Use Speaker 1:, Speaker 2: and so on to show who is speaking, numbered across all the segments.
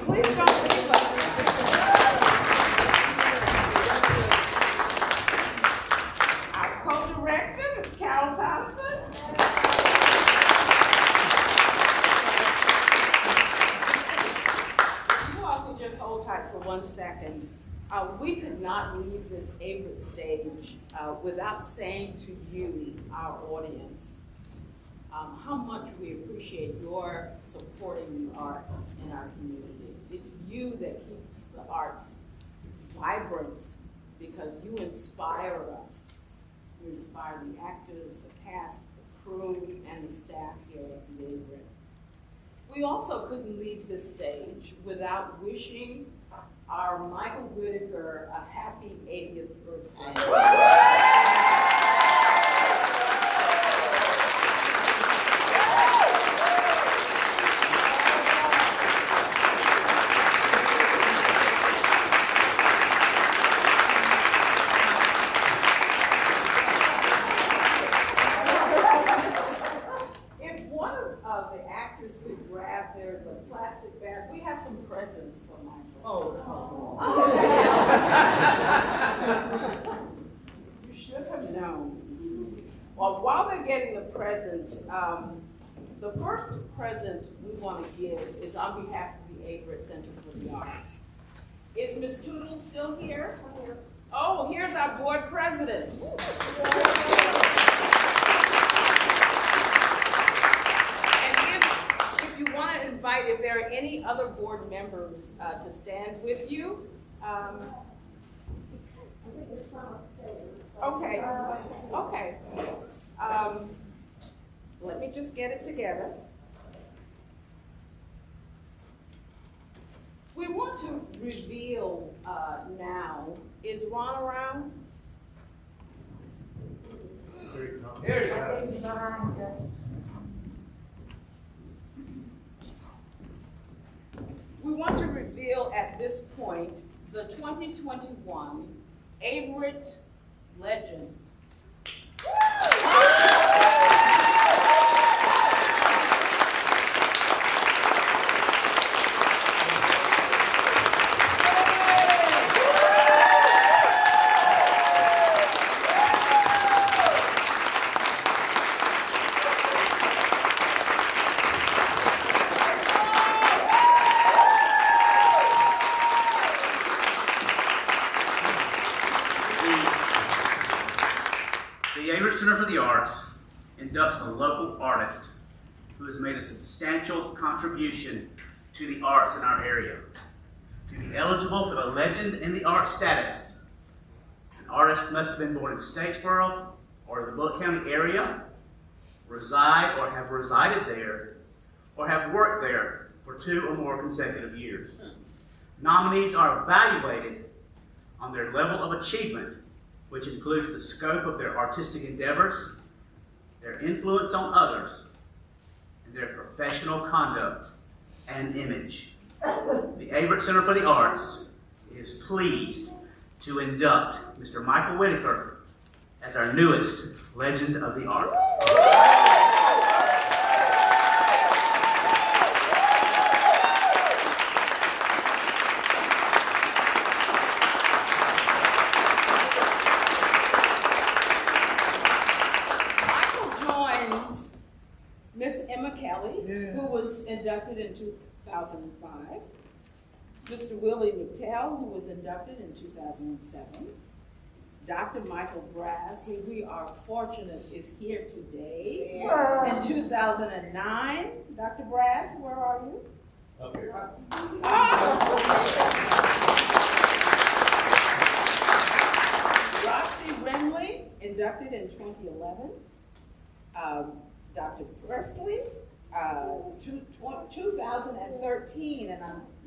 Speaker 1: Please don't leave us. Our co-director, Ms. Carol Thompson. You all can just hold tight for 1 second. We could not leave this Averitt stage without saying to you, our audience, how much we appreciate your supporting the arts in our community. It's you that keeps the arts vibrant because you inspire us. You inspire the actors, the cast, the crew, and the staff here at the Averitt. We also couldn't leave this stage without wishing our Mical Whitaker a happy 80th birthday. There's a plastic bag. We have some presents for Mical.
Speaker 2: Oh, come
Speaker 1: on. You should have known. Well, while they're getting the presents, the first present we want to give is on behalf of the Averitt Center for the Arts. Is Ms. Tootle still here? Oh, here's our board president. You want to invite, if there are any other board members to stand with you. Okay. Let me just get it together. We want to reveal now, is Ron around?
Speaker 2: Here you go.
Speaker 1: We want to reveal at this point the 2021 Averitt Legend.
Speaker 3: Center for the Arts inducts a local artist who has made a substantial contribution to the arts in our area. To be eligible for the Legend in the Arts status, an artist must have been born in Statesboro or the Bullitt County area, reside or have resided there, or have worked there for 2 or more consecutive years. Nominees are evaluated on their level of achievement, which includes the scope of their artistic endeavors, their influence on others, and their professional conduct and image. The Averitt Center for the Arts is pleased to induct Mr. Mical Whitaker as our newest Legend of the Arts.
Speaker 1: Who was inducted in 2005, Mr. Willie McTell, who was inducted in 2007, Dr. Michael Braz, who we are fortunate is here today, in 2009. Dr. Braz, where are you?
Speaker 2: Up here.
Speaker 1: Roxie Remley, inducted in 2011. Dr. Presley, 2013, and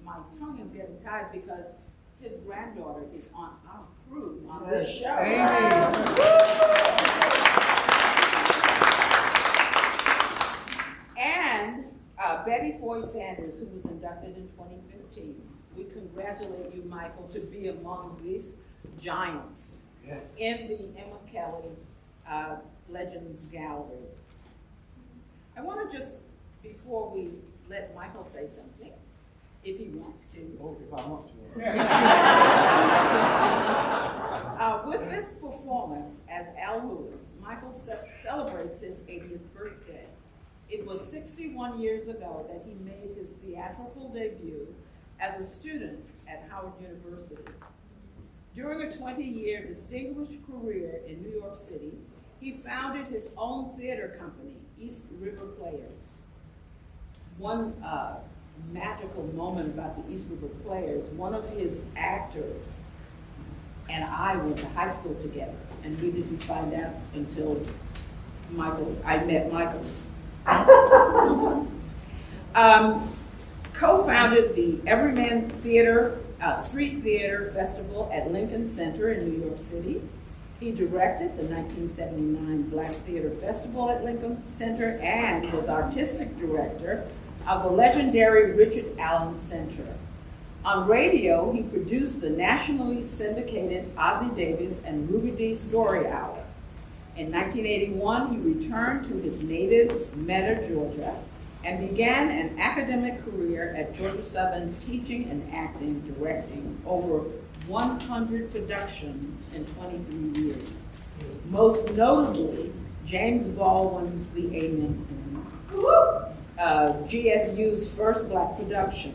Speaker 1: my tongue is getting tired because his granddaughter is on our crew on this show. And Betty Foy Sanders, who was inducted in 2015. We congratulate you, Mical, to be among these giants in the Emma Kelly Legends Gallery. I want to just, before we let Mical say something, if he wants to.
Speaker 2: Oh, if I want to.
Speaker 1: With this performance as Al Lewis, Mical celebrates his 80th birthday. It was 61 years ago that he made his theatrical debut as a student at Howard University. During a 20-year distinguished career in New York City, he founded his own theater company, East River Players. One magical moment about the East River Players, one of his actors and I went to high school together, and we didn't find out until I met Mical. Co-founded the Everyman Theater, Street Theater Festival at Lincoln Center in New York City. He directed the 1979 Black Theater Festival at Lincoln Center and was artistic director of the legendary Richard Allen Center. On radio, he produced the nationally syndicated Ossie Davis and Ruby Dee Story Hour. In 1981, he returned to his native Metter, Georgia, and began an academic career at Georgia Southern, teaching and acting, directing over 100 productions in 23 years. Most notably, James Baldwin's The Amen, GSU's first Black production.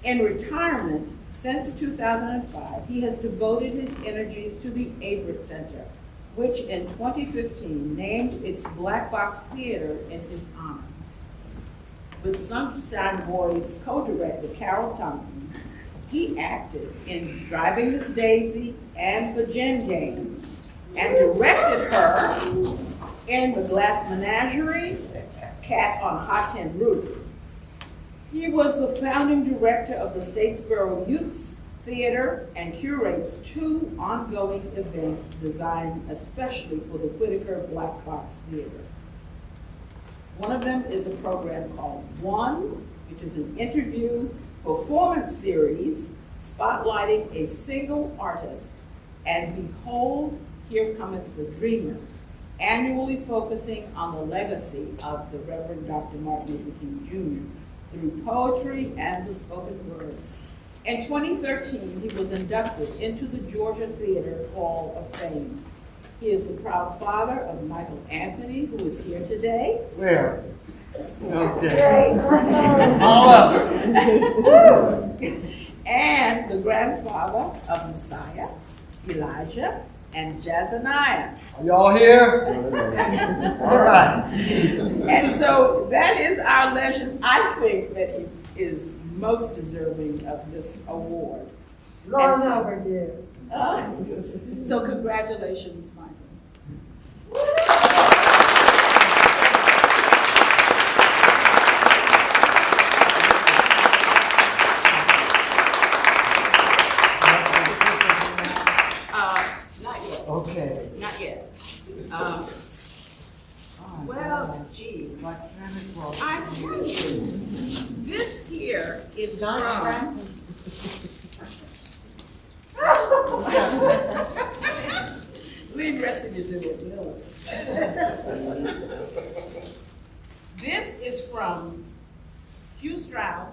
Speaker 1: In retirement, since 2005, he has devoted his energies to the Averitt Center, which in 2015 named its Black Box Theater in his honor. With Sunshine Boys co-director Carol Thompson, he acted in Driving Miss Daisy and The Gin Game, and directed her in The Glass Menagerie, Cat on Hot Tin Roof. He was the founding director of the Statesboro Youth Theater and curates 2 ongoing events designed especially for the Whitaker Black Box Theater. One of them is a program called One, which is an interview performance series spotlighting a single artist, and Behold, Here Cometh the Dreamer, annually focusing on the legacy of the Reverend Dr. Martin Luther King Jr. through poetry and the spoken word. In 2013, he was inducted into the Georgia Theater Hall of Fame. He is the proud father of Michael Anthony, who is here today.
Speaker 2: Where? Okay. All up.
Speaker 1: And the grandfather of Messiah, Elijah, and Jazaniah.
Speaker 2: Are y'all here? All right.
Speaker 1: And so that is our legend. I think that he is most deserving of this award.
Speaker 4: Long overdue.
Speaker 1: So congratulations, Michael. Not yet.
Speaker 2: Okay.
Speaker 1: Not yet. Well, geez.
Speaker 2: Like Santa Claus.
Speaker 1: I tell you, this here is
Speaker 4: Not
Speaker 1: from. Leave resting to do it, no. This is from Hugh Stroud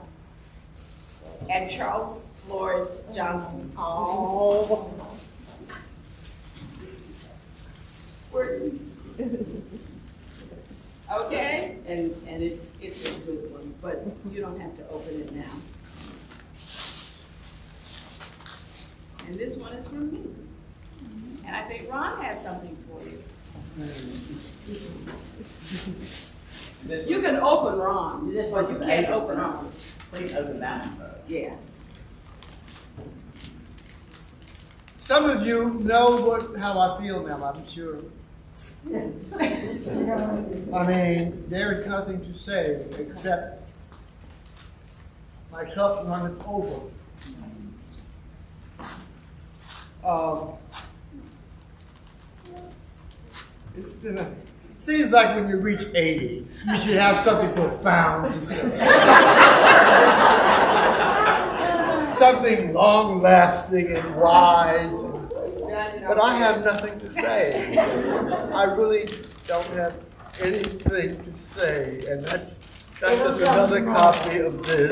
Speaker 1: and Charles Floyd Johnson. Oh. Okay, and it's a good one, but you don't have to open it now. And this one is from me. And I think Ron has something for you. You can open Ron, but you can't open Ron.
Speaker 3: Please open that one, sir.
Speaker 1: Yeah.
Speaker 2: Some of you know how I feel now, I'm sure. I mean, there is nothing to say except my cup runneth over. Seems like when you reach 80, you should have something profound to say. Something long-lasting and wise. But I have nothing to say. I really don't have anything to say, and that's That's just another copy of this.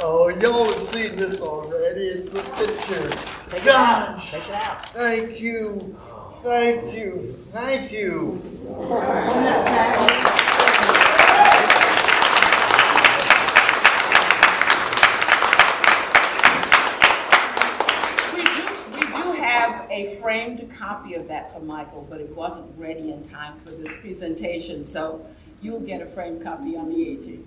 Speaker 2: Oh, y'all have seen this already. It's the picture.
Speaker 5: Take it
Speaker 2: Gosh!
Speaker 5: out. Take it out.
Speaker 2: Thank you. Thank you. Thank you.
Speaker 1: We do have a framed copy of that for Michael, but it wasn't ready in time for this presentation, so you'll get a framed copy on the 18th.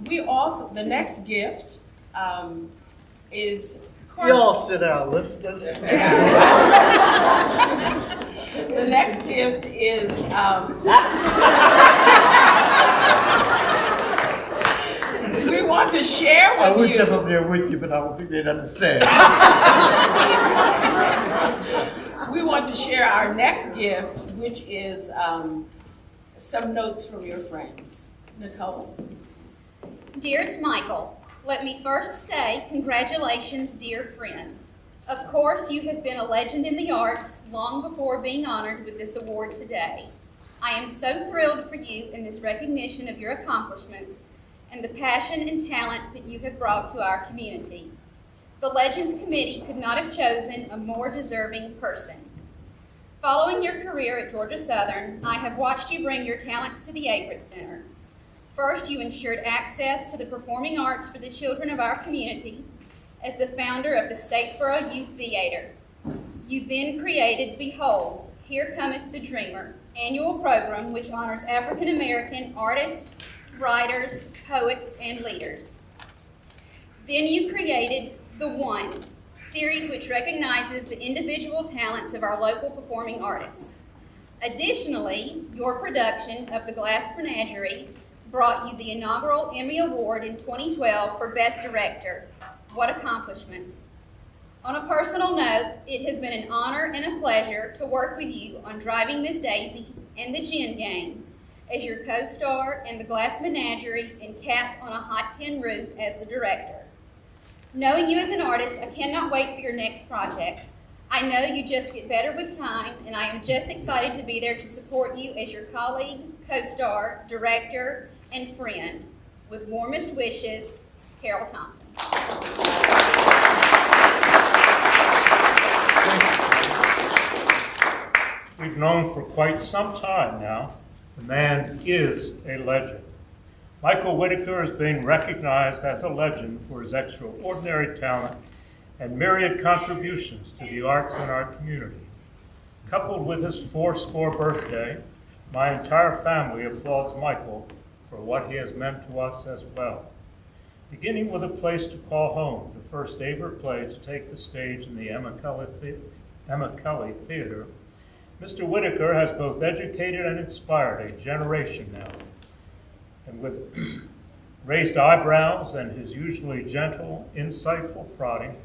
Speaker 1: We also, the next gift is, of course,
Speaker 2: Y'all sit down. Let's
Speaker 1: the next gift is, we want to share
Speaker 2: I
Speaker 1: with
Speaker 2: would
Speaker 1: you.
Speaker 2: jump up there with you, but I don't think they'd understand.
Speaker 1: We want to share our next gift, which is some notes from your friends. Nicole?
Speaker 6: Dearest Michael, let me first say congratulations, dear friend. Of course, you have been a legend in the arts long before being honored with this award today. I am so thrilled for you in this recognition of your accomplishments and the passion and talent that you have brought to our community. The Legends Committee could not have chosen a more deserving person. Following your career at Georgia Southern, I have watched you bring your talents to the Averitt Center. First, you ensured access to the performing arts for the children of our community as the founder of the Statesboro Youth Theater. You then created Behold, Here Cometh the Dreamer, annual program which honors African American artists, writers, poets, and leaders. Then you created The One, series which recognizes the individual talents of our local performing artists. Additionally, your production of The Glass Menagerie brought you the inaugural Emmy Award in 2012 for Best Director. What accomplishments. On a personal note, it has been an honor and a pleasure to work with you on Driving Miss Daisy and The Gin Game as your co-star in The Glass Menagerie and Cat on a Hot Tin Roof as the director. Knowing you as an artist, I cannot wait for your next project. I know you just get better with time, and I am just excited to be there to support you as your colleague, co-star, director, and friend. With warmest wishes, Carol Thompson.
Speaker 7: We've known for quite some time now, the man is a legend. Mical Whitaker is being recognized as a legend for his extraordinary talent and myriad contributions to the arts in our community. Coupled with his 4-score birthday, my entire family applauds Mical for what he has meant to us as well. Beginning with A Place to Call Home, the first ever play to take the stage in the Emma Kelly Theater, Mr. Whitaker has both educated and inspired a generation now. And with raised eyebrows and his usually gentle, insightful prodding,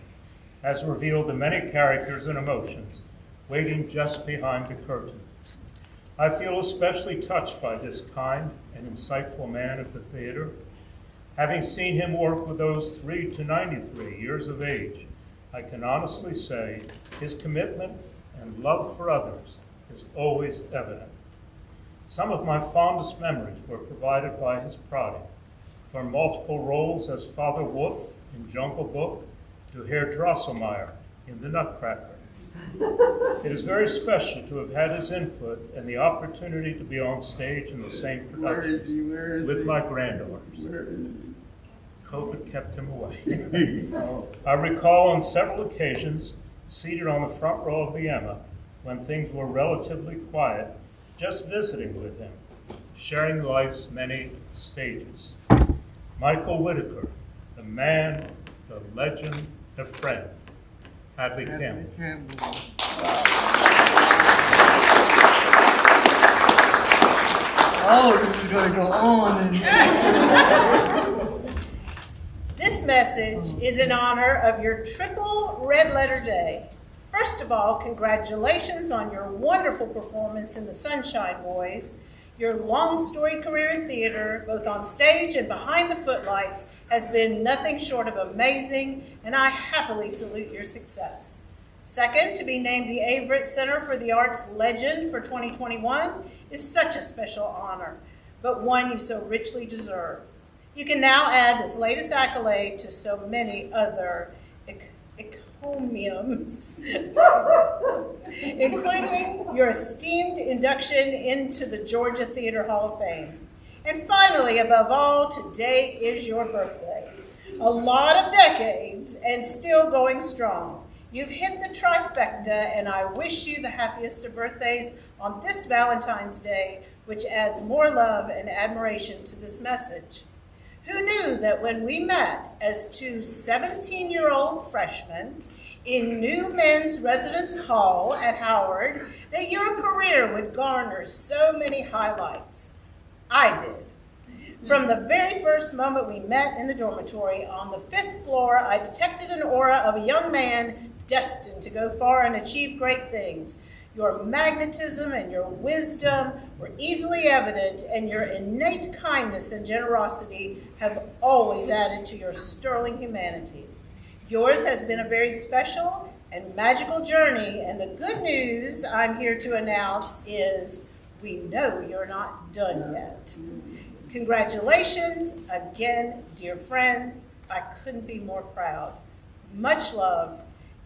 Speaker 7: has revealed the many characters and emotions waiting just behind the curtain. I feel especially touched by this kind and insightful man at the theater. Having seen him work with those 3 to 93 years of age, I can honestly say his commitment and love for others is always evident. Some of my fondest memories were provided by his prodding, from multiple roles as Father Wolf in Jungle Book to Herr Drosselmeyer in The Nutcracker. It is very special to have had his input and the opportunity to be on stage in the same production with my granddaughters. COVID kept him away. I recall on several occasions, seated on the front row of the Emma, when things were relatively quiet, just visiting with him, sharing life's many stages. Mical Whitaker, the man, the legend, the friend. Hadley Campbell.
Speaker 2: Oh, this is going to go on.
Speaker 8: This message is in honor of your triple red letter day. First of all, congratulations on your wonderful performance in the Sunshine Boys. Your long storied career in theater, both on stage and behind the footlights, has been nothing short of amazing, and I happily salute your success. Second, to be named the Averitt Center for the Arts Legend for 2021 is such a special honor. but one you so richly deserve. You can now add this latest accolade to so many other encomiums, including your esteemed induction into the Georgia Theater Hall of Fame. And finally, above all, today is your birthday. A lot of decades and still going strong. You've hit the trifecta, and I wish you the happiest of birthdays on this Valentine's Day, which adds more love and admiration to this message. Who knew that when we met as two 17-year-old freshmen in New Men's Residence Hall at Howard, that your career would garner so many highlights? I did. From the very first moment we met in the dormitory on the 5th floor, I detected an aura of a young man destined to go far and achieve great things. Your magnetism and your wisdom were easily evident, and your innate kindness and generosity have always added to your sterling humanity. Yours has been a very special and magical journey, and the good news I'm here to announce is we know you're not done yet. Congratulations again, dear friend. I couldn't be more proud. Much love,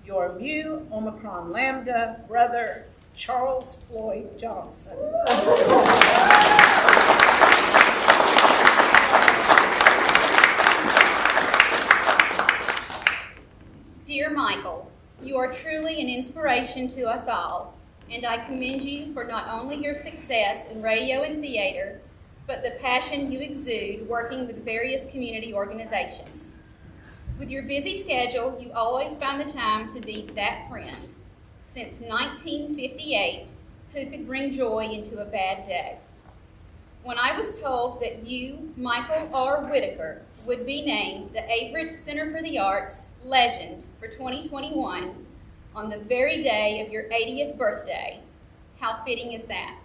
Speaker 8: your Mu Omicron Lambda brother, Charles Floyd Johnson.
Speaker 6: Dear Michael, you are truly an inspiration to us all, and I commend you for not only your success in radio and theater, but the passion you exude working with various community organizations. With your busy schedule, you always find the time to be that friend. Since 1958, who could bring joy into a bad day? When I was told that you, Mical Whitaker, would be named the Averitt Center for the Arts Legend for 2021 on the very day of your 80th birthday, how fitting is that?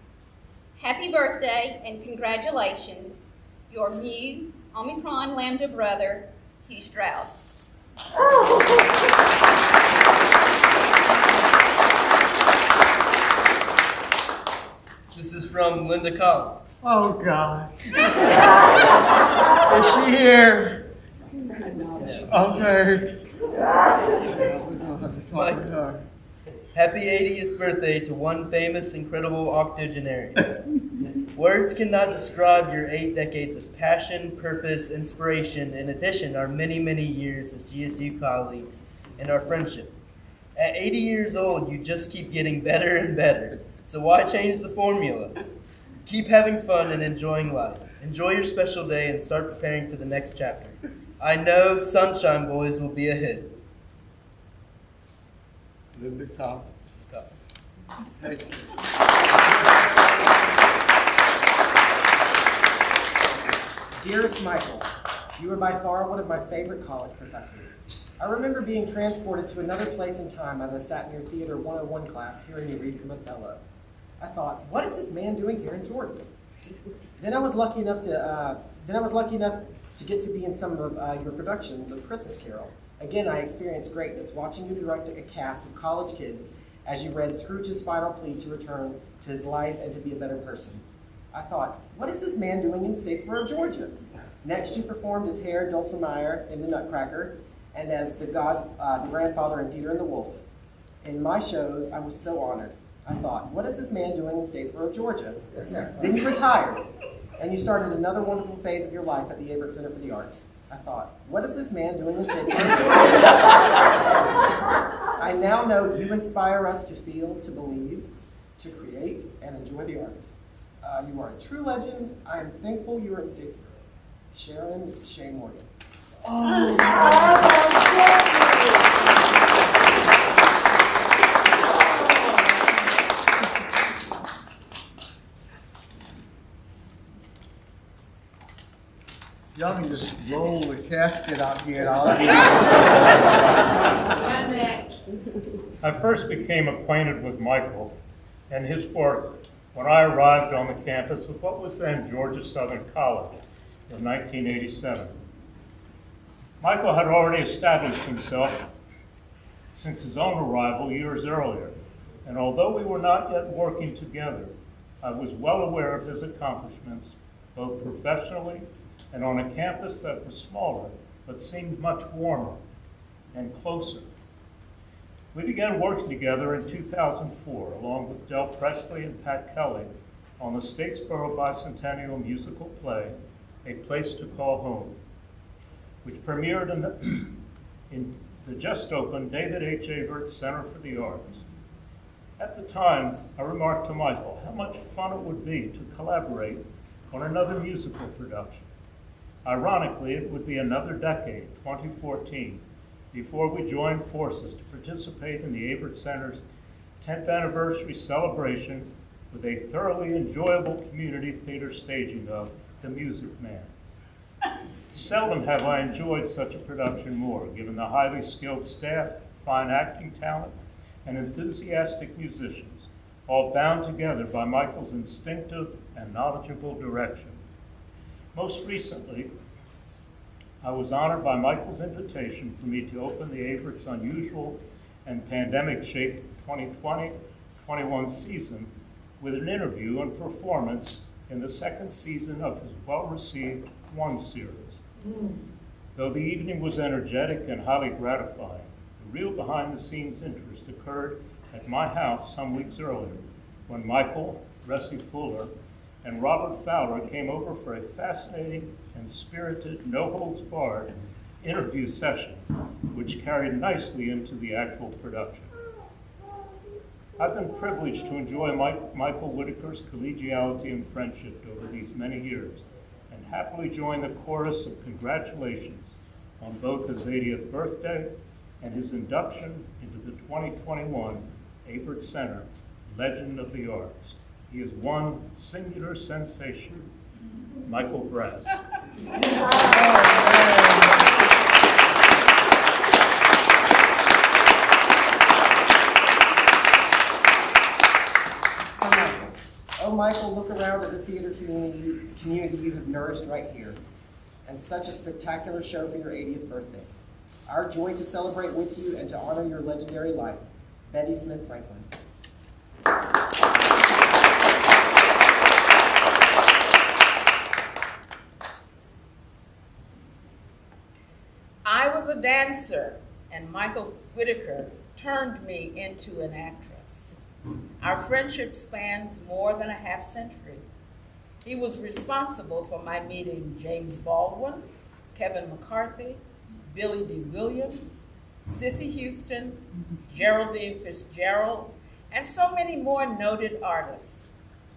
Speaker 6: Happy birthday and congratulations, your Mu Omicron Lambda brother, Hugh Stroud.
Speaker 5: This is from Linda Collins.
Speaker 2: Oh, God. Is she here? Okay.
Speaker 5: Mike, happy 80th birthday to one famous, incredible octogenarian. Words cannot describe your 8 decades of passion, purpose, inspiration, in addition our many, many years as GSU colleagues and our friendship. At 80 years old, you just keep getting better and better. So why change the formula? Keep having fun and enjoying life. Enjoy your special day and start preparing for the next chapter. I know Sunshine Boys will be a hit.
Speaker 2: Linda Collins. Thank you.
Speaker 9: Dearest Michael, you are by far one of my favorite college professors. I remember being transported to another place and time as I sat in your Theater 101 class hearing you read from Othello. I thought, what is this man doing here in Jordan? Then I was lucky enough to get to be in some of your productions of Christmas Carol. Again, I experienced greatness watching you direct a cast of college kids as you read Scrooge's final plea to return to his life and to be a better person. I thought, what is this man doing in Statesboro, Georgia? Next, you performed as Herr Dulcimer in The Nutcracker and as the grandfather in Peter and the Wolf. In my shows, I was so honored. I thought, what is this man doing in Statesboro, Georgia? Then you retired, and you started another wonderful phase of your life at the Averitt Center for the Arts. I thought, what is this man doing in Statesboro, Georgia? I now know you inspire us to feel, to believe, to create, and enjoy the arts. You are a true legend. I am thankful you are in Statesboro. Sharon Shea Morgan.
Speaker 2: Y'all can just roll the casket out here and I'll
Speaker 7: I first became acquainted with Michael and his work when I arrived on the campus of what was then Georgia Southern College in 1987. Michael had already established himself since his own arrival years earlier, and although we were not yet working together, I was well aware of his accomplishments both professionally and on a campus that was smaller, but seemed much warmer and closer. We began working together in 2004, along with Del Presley and Pat Kelly, on the Statesboro Bicentennial musical play, A Place to Call Home, which premiered in the just-opened David H. Averitt Center for the Arts. At the time, I remarked to Michael how much fun it would be to collaborate on another musical production. Ironically, it would be another decade, 2014, before we joined forces to participate in the Averitt Center's 10th anniversary celebration with a thoroughly enjoyable community theater staging of The Music Man. Seldom have I enjoyed such a production more, given the highly skilled staff, fine acting talent, and enthusiastic musicians, all bound together by Michael's instinctive and knowledgeable direction. Most recently, I was honored by Michael's invitation for me to open the Averitt's unusual and pandemic-shaped 2020-21 season with an interview and performance in the second season of his well-received One series. Though the evening was energetic and highly gratifying, the real behind-the-scenes interest occurred at my house some weeks earlier when Michael, Ressie Fuller, and Robert Fowler came over for a fascinating and spirited, no-holds-barred interview session, which carried nicely into the actual production. I've been privileged to enjoy Mical Whitaker's collegiality and friendship over these many years, and happily join the chorus of congratulations on both his 80th birthday and his induction into the 2021 Averitt Center Legend of the Arts. He is one singular sensation, Mical Braz.
Speaker 9: Oh, Michael, look around at the theater community you have nourished right here. And such a spectacular show for your 80th birthday. Our joy to celebrate with you and to honor your legendary life. Betty Smith Franklin.
Speaker 1: I was a dancer, and Mical Whitaker turned me into an actress. Our friendship spans more than a half century. He was responsible for my meeting James Baldwin, Kevin McCarthy, Billy D. Williams, Cissy Houston, Geraldine Fitzgerald, and so many more noted artists.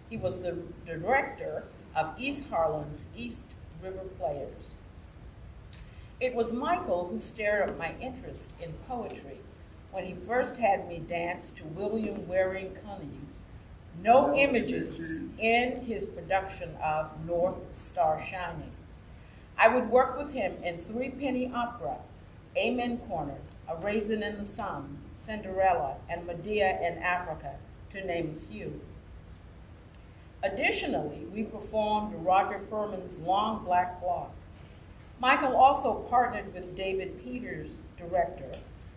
Speaker 1: He was the director of East Harlem's East River Players. It was Michael who stirred up my interest in poetry when he first had me dance to William Waring Cunning's No Images in his production of North Star Shining. I would work with him in three-penny opera, Amen Corner, A Raisin in the Sun, Cinderella, and Medea in Africa, to name a few. Additionally, we performed Roger Furman's Long Black Block. Michael also partnered with David Peters, director,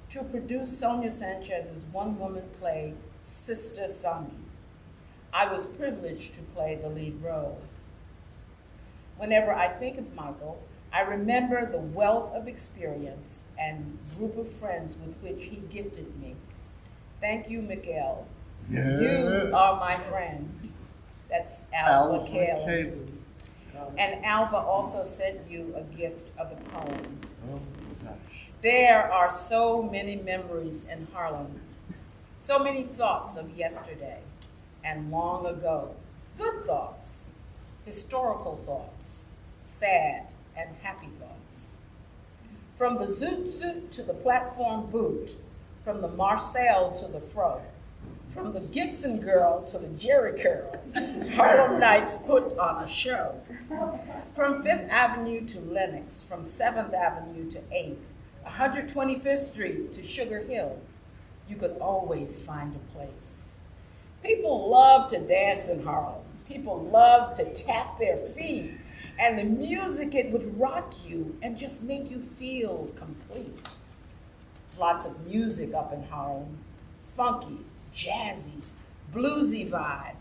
Speaker 1: to produce Sonia Sanchez's one-woman play, Sister Sonny. I was privileged to play the lead role. Whenever I think of Michael, I remember the wealth of experience and group of friends with which he gifted me. Thank you, Mical.
Speaker 2: Yeah.
Speaker 1: You are my friend. That's Alva Caleb. And Alva also sent you a gift of a poem.
Speaker 2: Oh, gosh.
Speaker 1: There are so many memories in Harlem, so many thoughts of yesterday and long ago. Good thoughts, historical thoughts, sad and happy thoughts. From the zoot suit to the platform boot, from the Marcel to the fro, from the Gibson girl to the Jerry curl, Harlem Nights put on a show. From 5th Avenue to Lenox, from 7th Avenue to 8th, 125th Street to Sugar Hill, you could always find a place. People love to dance in Harlem. People love to tap their feet, and the music, it would rock you and just make you feel complete. Lots of music up in Harlem, funky, jazzy, bluesy vibe,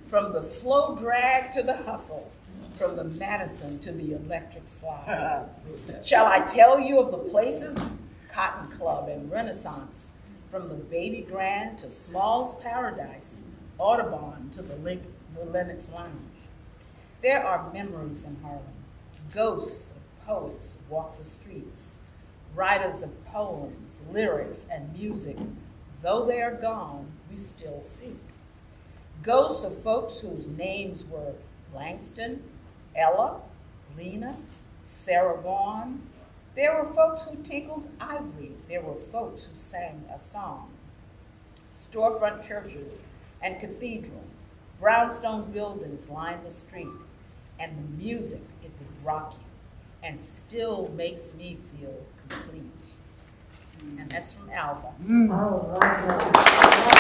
Speaker 1: from the slow drag to the hustle, from the Madison to the Electric Slide. Shall I tell you of the places? Cotton Club and Renaissance, from the Baby Grand to Small's Paradise, Audubon to the Lennox Lounge. There are memories in Harlem. Ghosts of poets walk the streets. Writers of poems, lyrics, and music, though they are gone, we still seek. Ghosts of folks whose names were Langston, Ella, Lena, Sarah Vaughan. There were folks who tinkled ivory. There were folks who sang a song. Storefront churches and cathedrals, brownstone buildings line the street, and the music, it would rock you and still makes me feel complete. And that's from Alva.
Speaker 4: Oh, wow.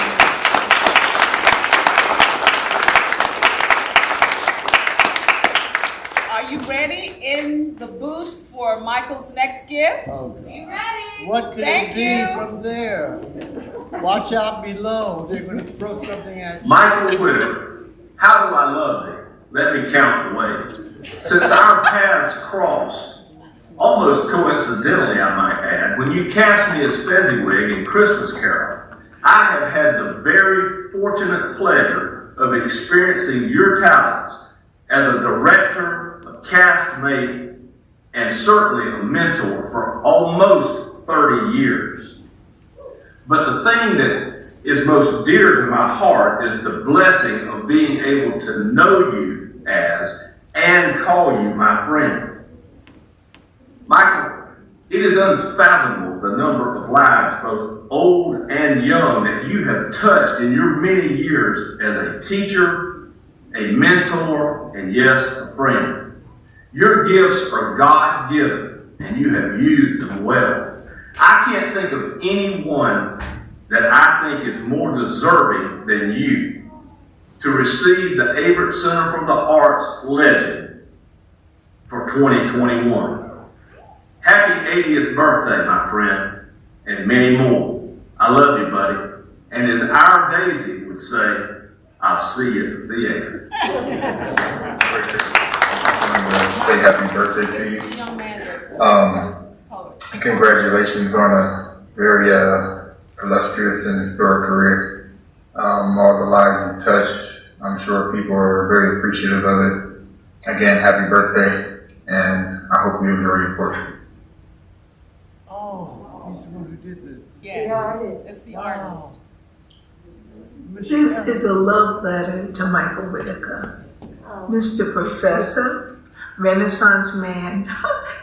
Speaker 1: Are you ready in the booth for Michael's next gift?
Speaker 2: Okay.
Speaker 6: You ready?
Speaker 2: What could
Speaker 1: Thank
Speaker 2: it be
Speaker 1: you.
Speaker 2: from there? Watch out below. They're going to throw something at you.
Speaker 10: Mical Whitaker, how do I love thee? Let me count the ways. Since our paths crossed, almost coincidentally I might add, when you cast me as Fezziwig in Christmas Carol, I have had the very fortunate pleasure of experiencing your talents as a director, a castmate, and certainly a mentor for almost 30 years. But the thing that is most dear to my heart is the blessing of being able to know you as and call you my friend. Michael, it is unfathomable the number of lives, both old and young, that you have touched in your many years as a teacher, a mentor, and yes, a friend. Your gifts are God-given, and you have used them well. I can't think of anyone that I think is more deserving than you to receive the Averitt Center for the Arts Legend for 2021. Happy 80th birthday, my friend, and many more. I love you, buddy. And as our Daisy would say, I'll see you at the theater.
Speaker 11: Say happy birthday to
Speaker 1: This
Speaker 11: you.
Speaker 1: is the young man that poet.
Speaker 11: Congratulations on a very illustrious and historic career. All the lives you touched, I'm sure people are very appreciative of it. Again, happy birthday, and I hope you enjoy your portrait.
Speaker 2: Oh, he's the one who did this.
Speaker 1: Yes,
Speaker 4: The artist.
Speaker 1: it's the
Speaker 2: Wow.
Speaker 1: artist.
Speaker 12: This is a love letter to Mical Whitaker. Mr. Professor, Renaissance man,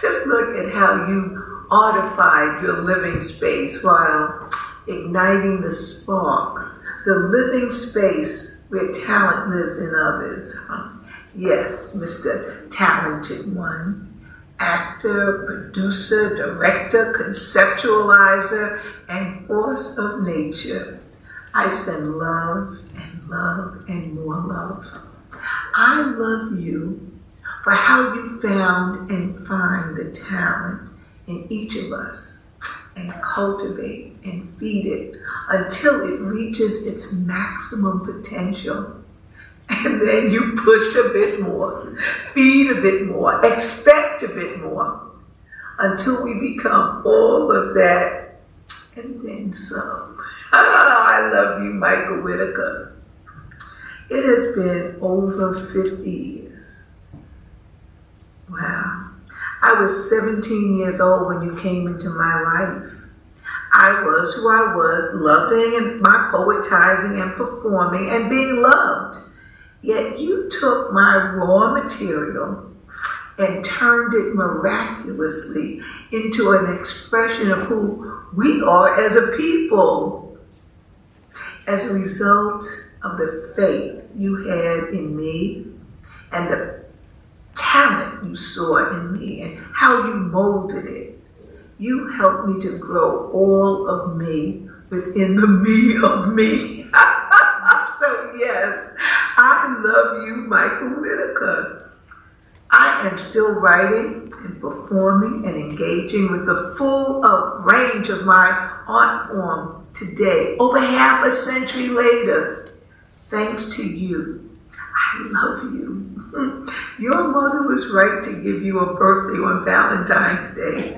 Speaker 12: just look at how you artified your living space while igniting the spark, the living space where talent lives in others. Yes, Mr. Talented One, actor, producer, director, conceptualizer, and force of nature. I send love and more love. I love you for how you found and find the talent in each of us and cultivate and feed it until it reaches its maximum potential. And then you push a bit more, feed a bit more, expect a bit more until we become all of that and then some. I love you, Mical Whitaker. It has been over 50 years. Wow. I was 17 years old when you came into my life. I was who I was, loving and my poetizing and performing and being loved. Yet you took my raw material and turned it miraculously into an expression of who we are as a people. As a result of the faith you had in me and the talent you saw in me and how you molded it, you helped me to grow all of me within the me of me. So yes, I love you, Mical Whitaker. I am still writing and performing and engaging with the full range of my art form today, over half a century later, thanks to you. I love you. Your mother was right to give you a birthday on Valentine's Day.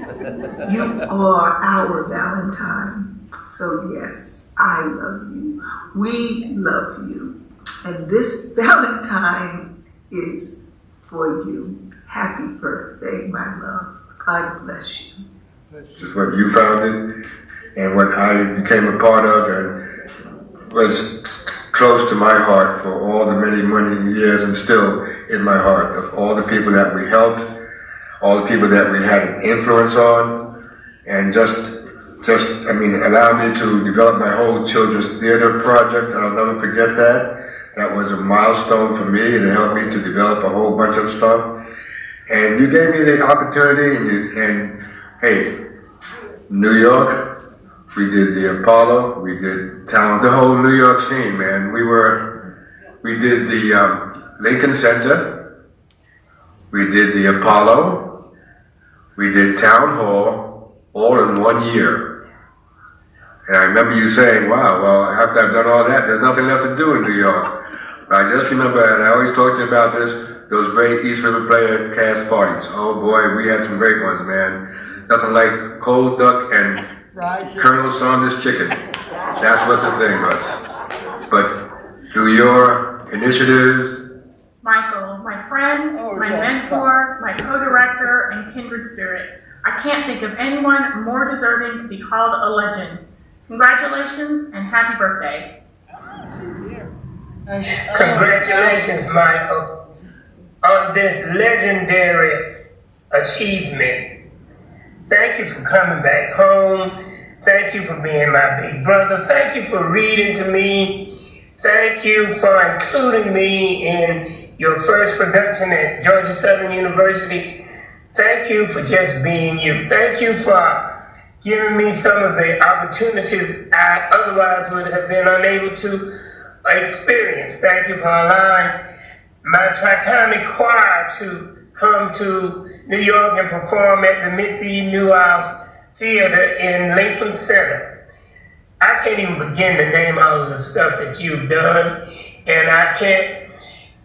Speaker 12: You are our Valentine. So yes, I love you. We love you. And this Valentine is for you. Happy birthday, my love. God bless you.
Speaker 13: This is what you founded and what I became a part of and was close to my heart for all the many years and still in my heart of all the people that we helped, all the people that we had an influence on, and allow me to develop my whole children's theater project. I'll never forget that. That was a milestone for me. It helped me to develop a whole bunch of stuff. And you gave me the opportunity, and hey, New York, we did the Apollo, we did town, the whole New York scene, man. We did the Lincoln Center, we did the Apollo, we did Town Hall, all in 1 year. And I remember you saying, wow, well, after I've done all that, there's nothing left to do in New York. But I just remember, and I always talk to you about this, those great East River Player cast parties. Oh boy, we had some great ones, man. Nothing like cold duck and Colonel Saunders chicken. That's what the thing was. But through your initiatives,
Speaker 14: Michael, my friend, my mentor, my co-director, and kindred spirit, I can't think of anyone more deserving to be called a legend. Congratulations and happy birthday.
Speaker 1: She's here.
Speaker 15: Congratulations, Michael, on this legendary achievement. Thank you for coming back home. Thank you for being my big brother. Thank you for reading to me. Thank you for including me in your first production at Georgia Southern University. Thank you for just being you. Thank you for giving me some of the opportunities I otherwise would have been unable to experience. Thank you for allowing my Tri-County choir to come to New York and perform at the Mitzi Newhouse Theater in Lincoln Center. I can't even begin to name all of the stuff that you've done, and I can't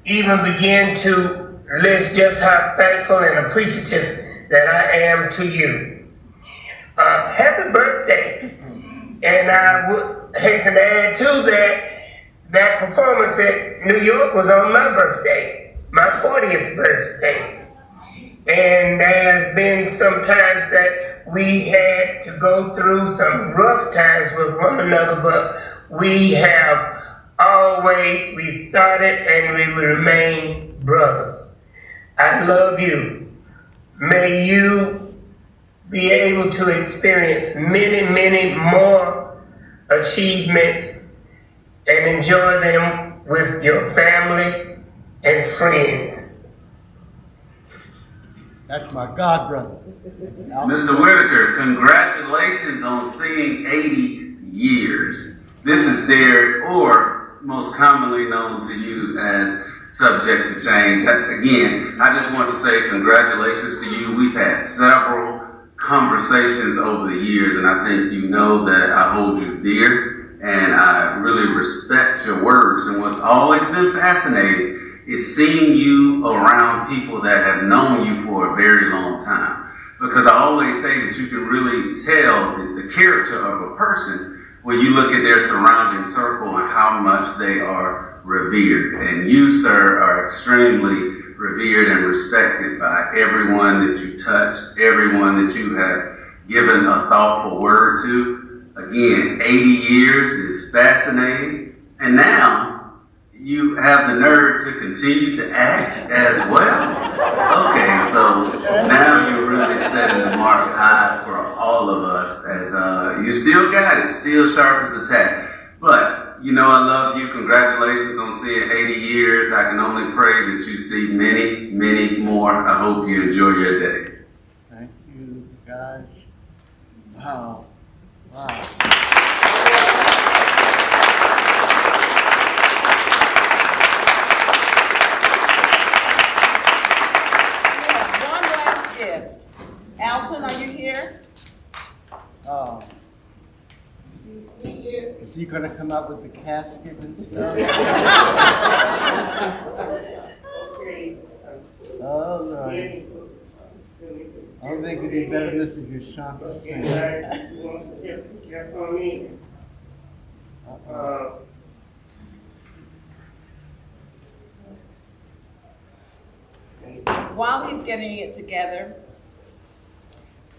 Speaker 15: even begin to list just how thankful and appreciative that I am to you. Happy birthday. And I would hasten to add too that performance at New York was on my birthday, my 40th birthday. And there's been some times that we had to go through some rough times with one another, but we have always, we started and we remain brothers. I love you. May you be able to experience many more achievements and enjoy them with your family and friends.
Speaker 2: That's my god brother.
Speaker 3: Mr. Whitaker, congratulations on seeing 80 years. This is Derek, or most commonly known to you as Subject to Change. Again, I just want to say congratulations to you. We've had several conversations over the years, and I think you know that I hold you dear, and I really respect your words. And what's always been fascinating is seeing you around people that have known you for a very long time. Because I always say that you can really tell the character of a person when you look at their surrounding circle and how much they are revered. And you, sir, are extremely revered and respected by everyone that you touch, everyone that you have given a thoughtful word to. Again, 80 years is fascinating. And now, you have the nerve to continue to act as well. Okay, so now you're really setting the mark high for all of us, as you still got it, still sharp as a tack. But, you know, I love you. Congratulations on seeing 80 years. I can only pray that you see many more. I hope you enjoy your day.
Speaker 2: Thank you, guys. Wow.
Speaker 1: Alton, are you here?
Speaker 2: Is he gonna come out with the casket and stuff? All right. I don't think it'd be better listening to Shanta sing.
Speaker 1: While he's getting it together,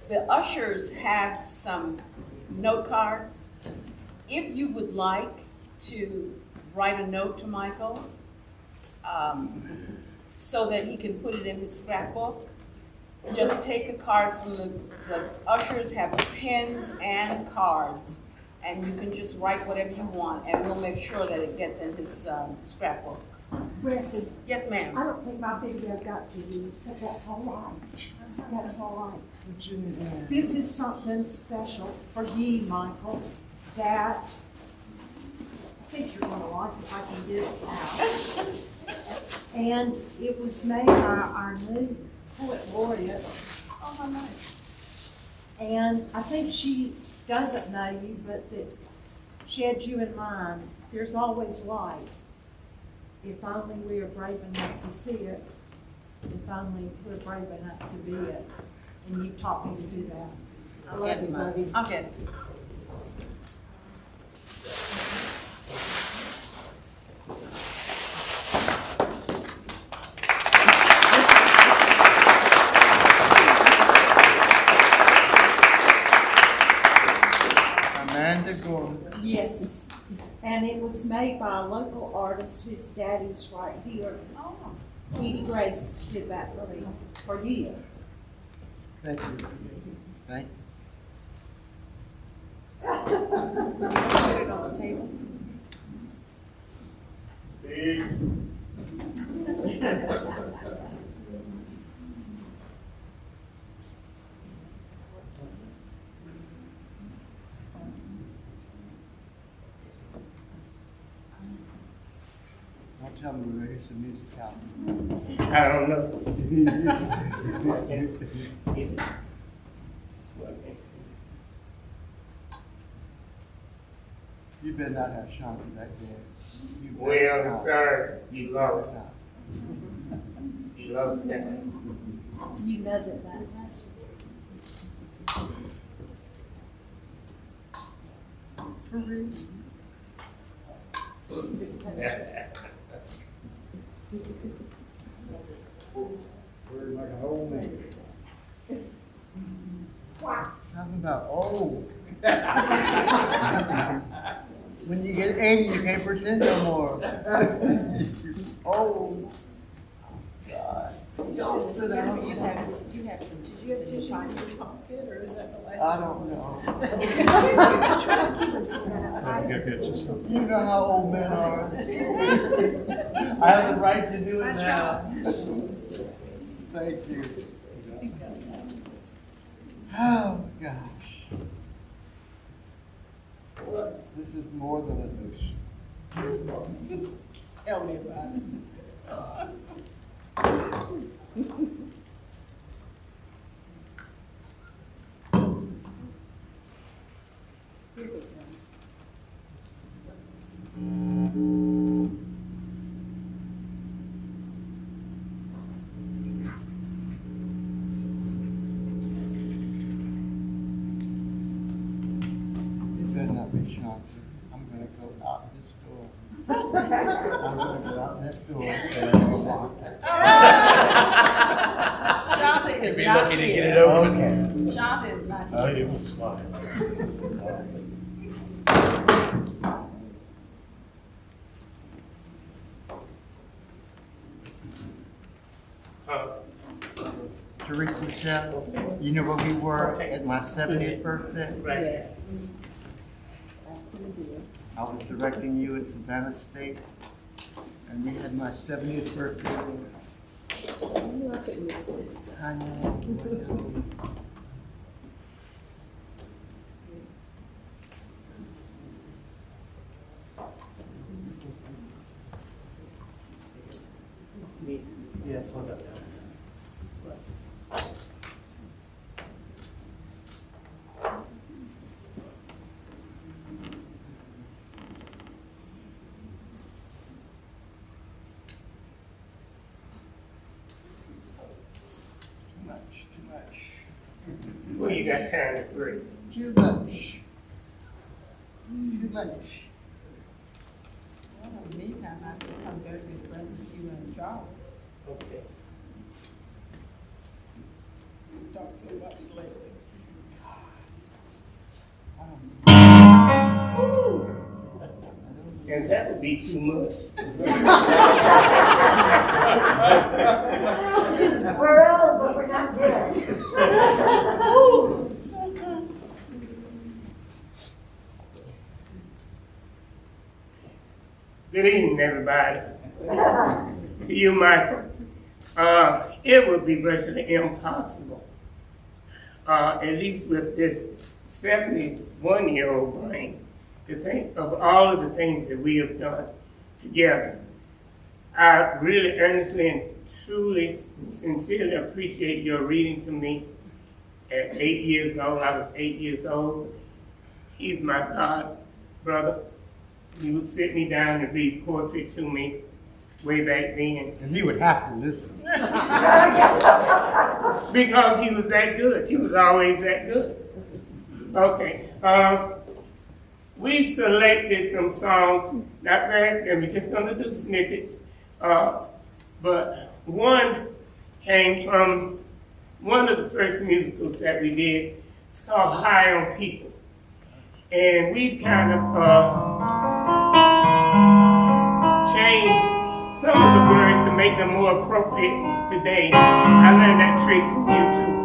Speaker 1: the ushers have some note cards. If you would like to write a note to Michael, so that he can put it in his scrapbook, just take a card from the ushers have pens and cards, and you can just write whatever you want, and we'll make sure that it gets in his scrapbook.
Speaker 4: Presley.
Speaker 1: Yes, ma'am.
Speaker 4: I don't think my video got to you, but that's all right. That's all right. This is something special for you, Michael, that I think you're gonna like if I can get it out. And it was made by our new poet laureate.
Speaker 1: Oh, how nice.
Speaker 4: And I think she doesn't know you, but that she had you in mind. There's always light. If only we are brave enough to see it. If only we're brave enough to be it. And you taught me to do that. I love you, buddy.
Speaker 1: Okay.
Speaker 2: Amanda Gordon.
Speaker 4: Yes. And it was made by a local artist whose daddy's right here.
Speaker 1: Oh.
Speaker 4: Edie Grace did that for you.
Speaker 2: Thank you. Thank you.
Speaker 1: Put it on the table.
Speaker 2: Don't tell me we're gonna hear some music out.
Speaker 15: I don't know.
Speaker 2: You better not have Shanta back there. You better
Speaker 15: Well,
Speaker 2: not.
Speaker 15: sir, you lost.
Speaker 2: Not.
Speaker 15: You lost that.
Speaker 4: You know that's
Speaker 2: For real? We're like an old man. Talking about old. When you get 80, you can't pretend no more. Oh, God. Y'all sit down.
Speaker 1: You have some, did you have tissue in your pocket, or is that the last?
Speaker 2: I don't know.
Speaker 7: Get you some.
Speaker 2: You know how old men are. I have the right to do it now. Thank you. Oh, gosh. This is more than a notion.
Speaker 1: Tell me about it. Here we go.
Speaker 2: It better not be Shanta. I'm gonna go out this door. I'm gonna go out that door and I'm gonna lock it.
Speaker 1: Shanta is
Speaker 5: You'd be
Speaker 1: not
Speaker 5: lucky to
Speaker 1: here.
Speaker 5: get it open.
Speaker 2: Okay.
Speaker 1: Shanta is not here.
Speaker 7: It will slide.
Speaker 2: Teresa Chef, you know where we were at my 70th birthday?
Speaker 15: Right.
Speaker 2: I was directing you at Savannah State, and we had my 70th birthday there. I know.
Speaker 5: Yes, hold up.
Speaker 2: Too much.
Speaker 15: Well, you got time to breathe.
Speaker 2: Too much. Too much.
Speaker 1: Well, in the meantime, I think I'm very good friends with you and Charles.
Speaker 15: Okay.
Speaker 1: We've talked so much lately.
Speaker 15: And that would be too much.
Speaker 4: We're old, but we're not dead.
Speaker 15: Good evening, everybody. To you, Michael. It would be virtually impossible, at least with this 71-year-old brain, to think of all of the things that we have done together. I really earnestly and truly, sincerely appreciate your reading to me at 8 years old. I was 8 years old. He's my god brother. He would sit me down and read poetry to me way back then.
Speaker 2: And he would have to listen.
Speaker 15: Because he was that good. He was always that good. Okay. We selected some songs, not very, and we're just going to do snippets. But one came from one of the first musicals that we did. It's called High on People. And we've kind of changed some of the words to make them more appropriate today. I learned that trick from YouTube.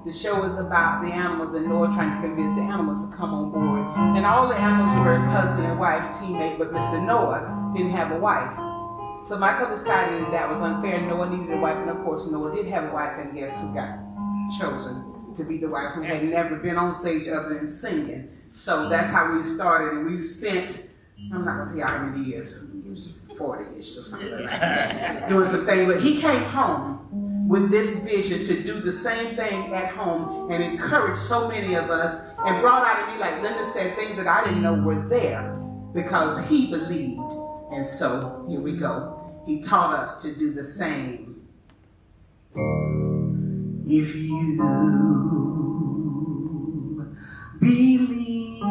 Speaker 1: The show is about the animals and Noah trying to convince the animals to come on board. And all the animals were husband and wife, teammate, but Mr. Noah didn't have a wife. So Michael decided that was unfair. Noah needed a wife, and of course Noah did have a wife, and guess who got chosen to be the wife, who had never been on stage other than singing. So that's how we started, and we spent, I'm not going to tell you how many years, it was 40-ish or something like that, doing some things, but he came home with this vision to do the same thing at home and encourage so many of us, and brought out of me, like Linda said, things that I didn't know were there because he believed. And so here we go. He taught us to do the same. If you
Speaker 16: believe.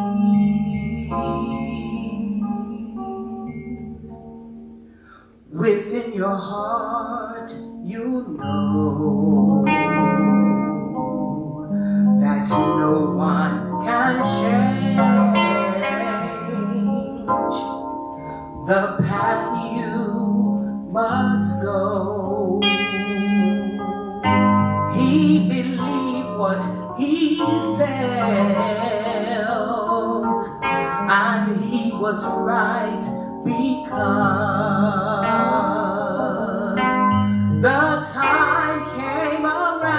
Speaker 16: Within your heart, you know that no one can change the path you must go. He believed what he felt, and he was right because the time came around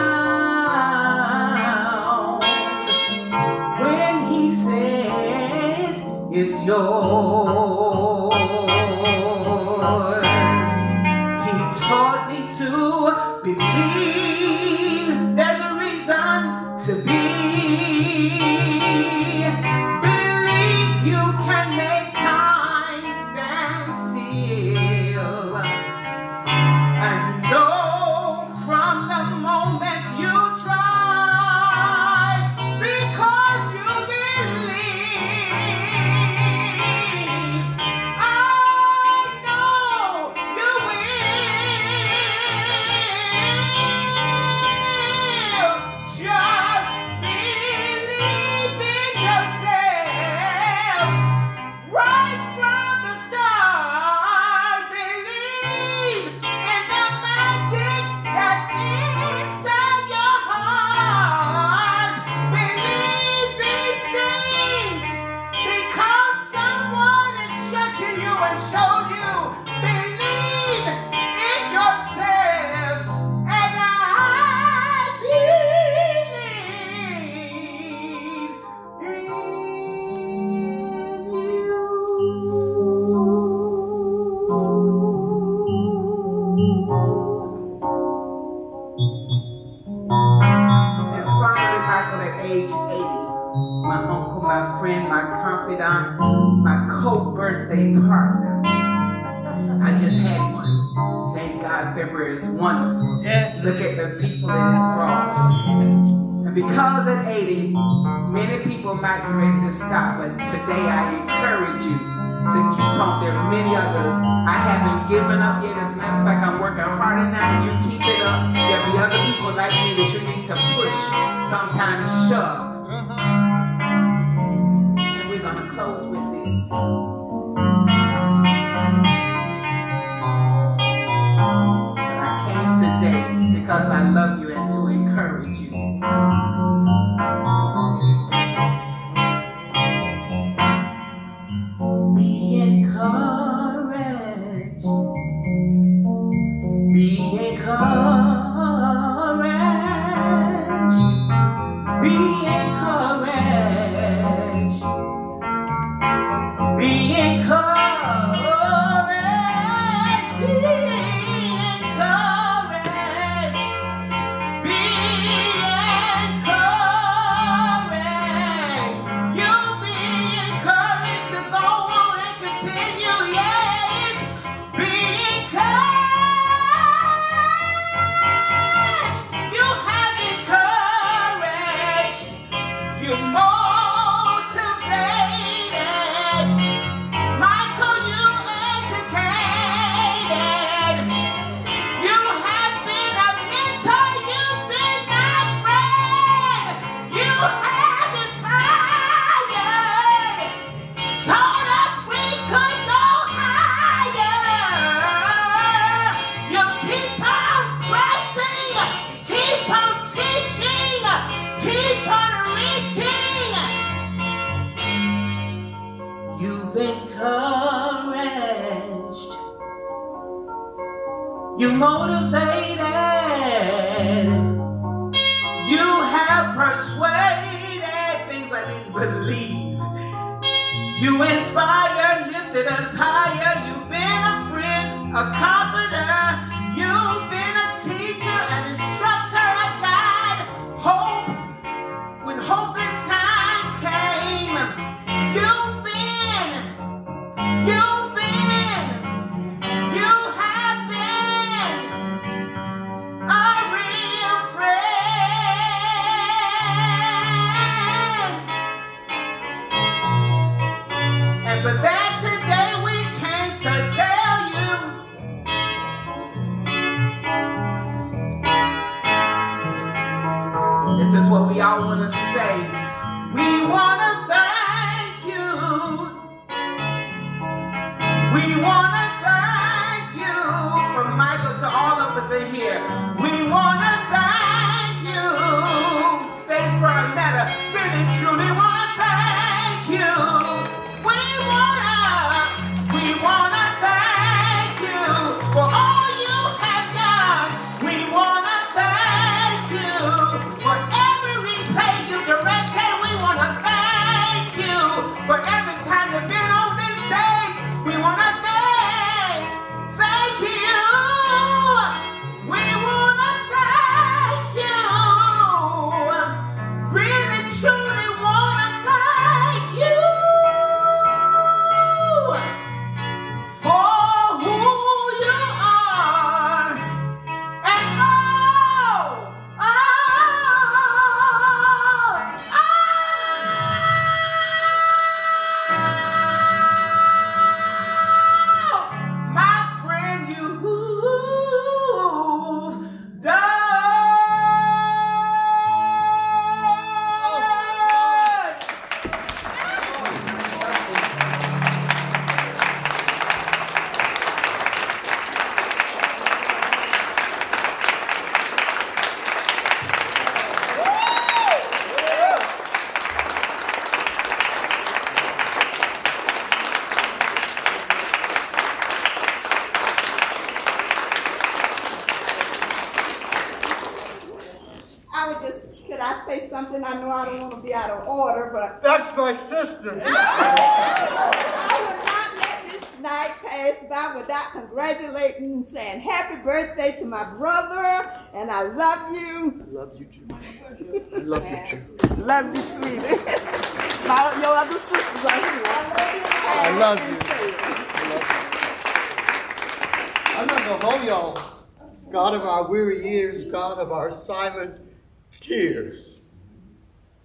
Speaker 16: when he said it's yours. He taught me to believe there's a reason to be. Believe you can make time stand still, and know from the moment you try, because you believe. I know you will. Just believe in yourself right from the start. Believe in the magic that's inside your heart. Believe these things because someone instructed you and showed you. Believe in yourself, and I believe in And finally, Michael, at age 80, my uncle, my friend, my confidant, my co-birthday partner. I just had one. Thank God February is wonderful. Yes. Look at the people it brought. And because at 80, many people might be ready to stop, but today I encourage you to keep on. There are many others. I haven't given up yet. As a matter of fact, I'm working harder now. You keep it up. There'll be other people like me that you need to push, sometimes shove. And we're going to close with this. But I came today because I love you and to encourage you. Be encouraged. Be encouraged. Be encouraged. Be encouraged. Be encouraged. Be encouraged. You'll be encouraged to go on and continue. Yes. Be encouraged. You have encouraged. You're motivated. Michael, you educated. You have been a mentor. You've been my friend. You have inspired. Told us we could go higher. You keep on pressing. Keep on teaching. Keep on reaching. You've encouraged. You motivated. You have persuaded things I didn't believe. You inspired, lifted us higher. You've been a friend, a comforter. You've been a teacher, an instructor, a guide. Hope when hopeless times came. You've been, you have been a real friend. There's a day today we came to tell you. This is what we all want to say. We want to thank you. We want to thank you. From Michael to all of us in here. We want to thank you. Statesboro Meta, really truly want to thank you. We wanna thank you for all you have done. We wanna thank you for every play you directed. We wanna thank you for every time you've been on this stage. We wanna thank you. We wanna thank you. Really, truly wanna thank you. For who you are, and my friend, you've done.
Speaker 4: Could I say something? I know I don't want to be out of order, but
Speaker 2: That's my sister.
Speaker 4: I would not let this night pass by without congratulating and saying happy birthday to my brother, and I love you.
Speaker 2: I love you too. I love you too.
Speaker 4: Love you, sweetie. Your other sisters are here.
Speaker 2: I love you. I'm not gonna hold y'all. God of our weary years, God of our silent tears,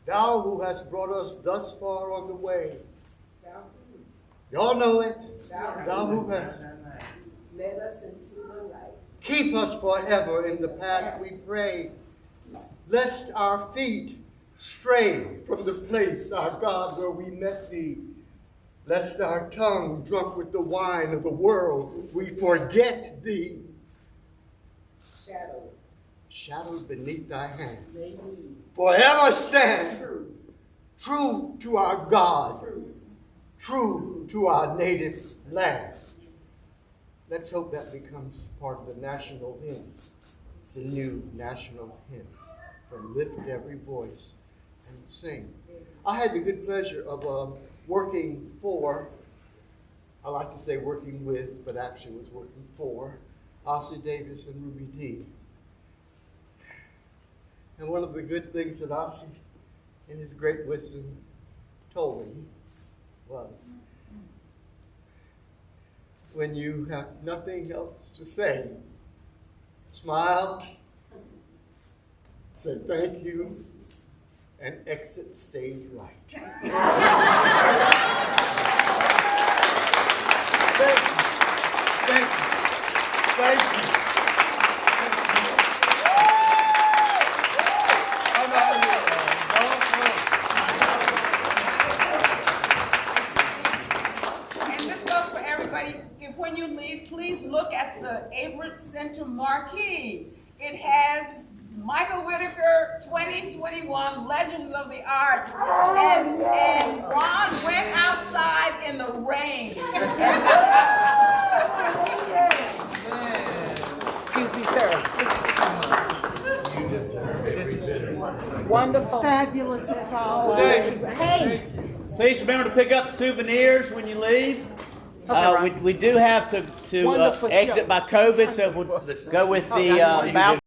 Speaker 2: thou who hast brought us thus far on the way. Y'all know it. Thou who hast
Speaker 1: Led us into the light.
Speaker 2: keep us forever in the path we pray, lest our feet stray from the place, our God, where we met thee, lest our tongue, drunk with the wine of the world, we forget thee. Shadowed beneath thy hand, forever stand, true to our God, true to our native land. Let's hope that becomes part of the national hymn, the new national hymn, from Lift Every Voice and Sing. I had the good pleasure of working for, I like to say working with, but actually was working for, Ossie Davis and Ruby Dee. And one of the good things that Ossie, in his great wisdom, told me was, when you have nothing else to say, smile, say thank you, and exit stage right. Thank you. Thank you. Thank you.
Speaker 1: When you leave, please look at the Averitt Center marquee. It has Mical Whitaker 2021 Legends of the Arts. And Ron went outside in the rain.
Speaker 4: Excuse me, sir. Wonderful. Fabulous as always. Hey.
Speaker 17: Please remember to pick up souvenirs when you leave. We do have to exit by COVID, so if we'll go with the balcony.